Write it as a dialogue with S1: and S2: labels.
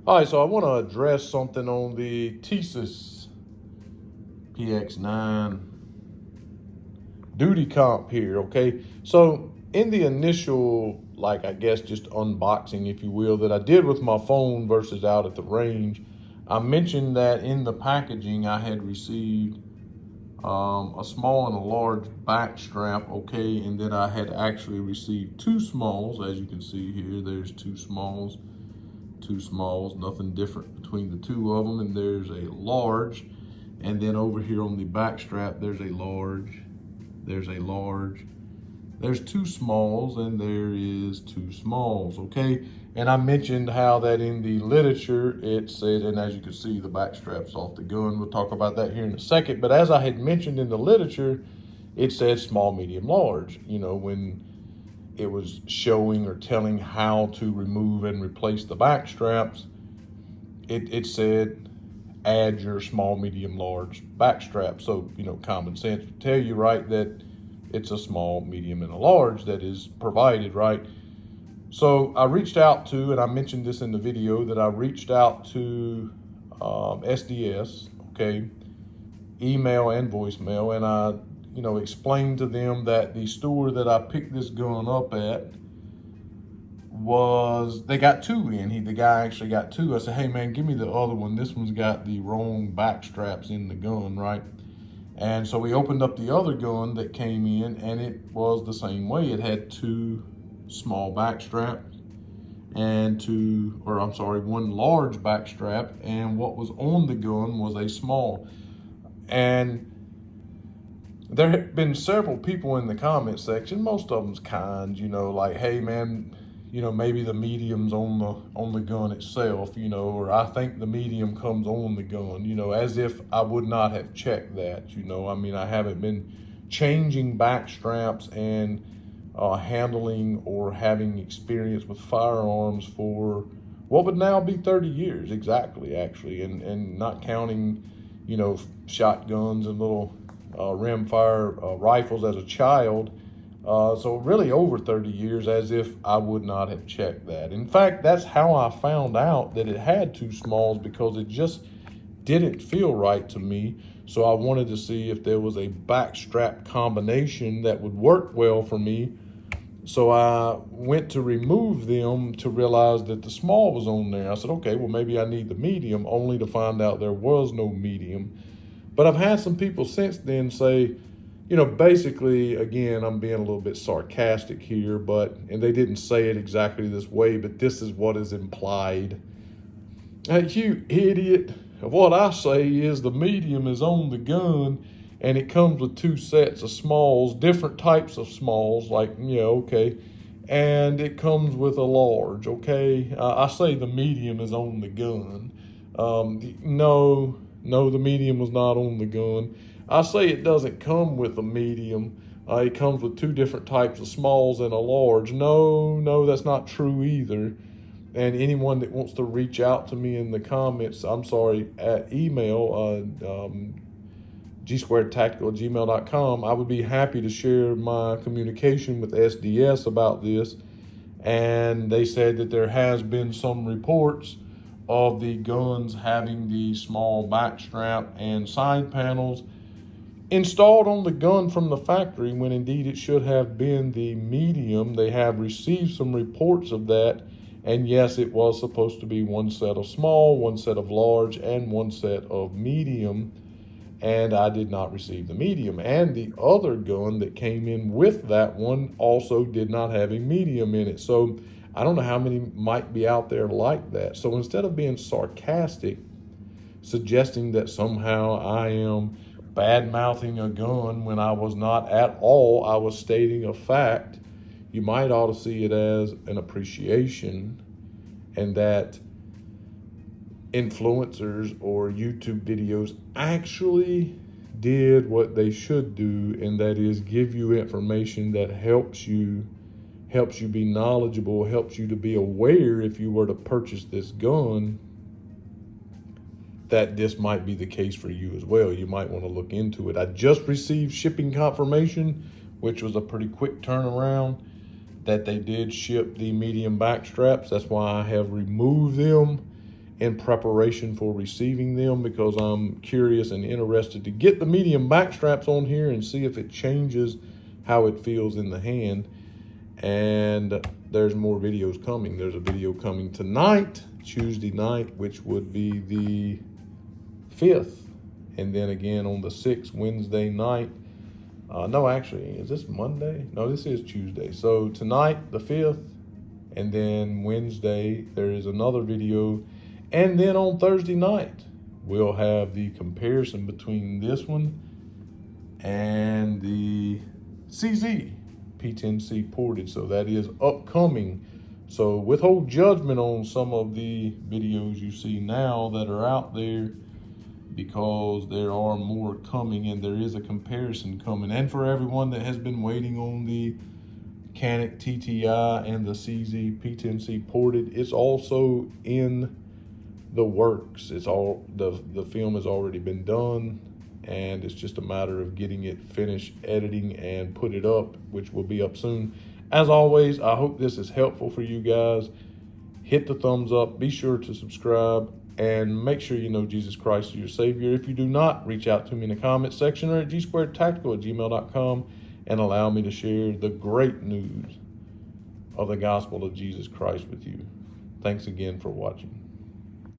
S1: All right, so I want to address something on the Tisas PX9 Duty Comp here, okay? So in the initial, I guess just unboxing, if you will, that I did with my phone versus out at the range, I mentioned that in the packaging I had received a small and a large back strap, okay? And then I had actually received two smalls. As you can see here, there's two smalls, nothing different between the two of them. And there's a large, and then over here on the back strap there's a large, there's two smalls, and there is two smalls, okay? And I mentioned how that in the literature it said, and as you can see, the back strap's off the gun. We'll talk about that here in a second. But as I had mentioned in the literature, it said small, medium, large, when it was showing or telling how to remove and replace the back straps. It said add your small, medium, large back strap. So, common sense would tell you, right, that it's a small, medium, and a large that is provided, right? So I reached out to, and I mentioned this in the video, that I reached out to SDS, okay, email and voicemail, and I, explained to them that the store that I picked this gun up at they got two in. The guy actually got two. I said, hey man, give me the other one. This one's got the wrong back straps in the gun, right? And so we opened up the other gun that came in, and it was the same way. It had two small back straps and one large back strap, and what was on the gun was a small. And there have been several people in the comment section, most of them's kind, like, hey man, maybe the medium's on the gun itself, or I think the medium comes on the gun, as if I would not have checked that, I haven't been changing back straps and handling or having experience with firearms for what would now be 30 years exactly, actually, and not counting, shotguns and little rimfire rifles as a child. So really over 30 years, as if I would not have checked that. In fact, that's how I found out that it had two smalls, because it just didn't feel right to me. So I wanted to see if there was a back strap combination that would work well for me. So I went to remove them to realize that the small was on there. I said, okay, well maybe I need the medium, only to find out there was no medium. But I've had some people since then say, basically, again, I'm being a little bit sarcastic here, and they didn't say it exactly this way, but this is what is implied. Hey, you idiot. What I say is the medium is on the gun, and it comes with two sets of smalls, different types of smalls, okay, and it comes with a large, okay? I say the medium is on the gun. No, the medium was not on the gun. I say it doesn't come with a medium. It comes with two different types of smalls and a large. No, that's not true either. And anyone that wants to reach out to me in the comments, at email, gsquaredtactical@gmail.com, I would be happy to share my communication with SDS about this. And they said that there has been some reports of the guns having the small back strap and side panels installed on the gun from the factory, when indeed it should have been the medium. They have received some reports of that, and yes, it was supposed to be one set of small, one set of large, and one set of medium, and I did not receive the medium. And the other gun that came in with that one also did not have a medium in it. So I don't know how many might be out there like that. So instead of being sarcastic, suggesting that somehow I am bad-mouthing a gun when I was not at all, I was stating a fact, you might ought to see it as an appreciation, and that influencers or YouTube videos actually did what they should do, and that is give you information that helps you be knowledgeable, helps you to be aware if you were to purchase this gun, that this might be the case for you as well. You might want to look into it. I just received shipping confirmation, which was a pretty quick turnaround, that they did ship the medium back straps. That's why I have removed them in preparation for receiving them, because I'm curious and interested to get the medium back straps on here and see if it changes how it feels in the hand. And there's more videos coming. There's a video coming tonight, Tuesday night, which would be the 5th. And then again on the 6th, Wednesday night. No, actually, is this Monday? No, this is Tuesday. So tonight, the 5th, and then Wednesday, there is another video. And then on Thursday night, we'll have the comparison between this one and the CZ P10C ported. So that is upcoming. So withhold judgment on some of the videos you see now that are out there, because there are more coming and there is a comparison coming. And for everyone that has been waiting on the Canic TTI and the CZ P10C ported, it's also in the works. It's all, the film has already been done, and it's just a matter of getting it finished editing and put it up, which will be up soon. As always, I hope this is helpful for you guys. Hit the thumbs up, be sure to subscribe, and make sure you know Jesus Christ is your Savior. If you do not, reach out to me in the comments section or at gsquaredtactical@gmail.com and allow me to share the great news of the gospel of Jesus Christ with you. Thanks again for watching.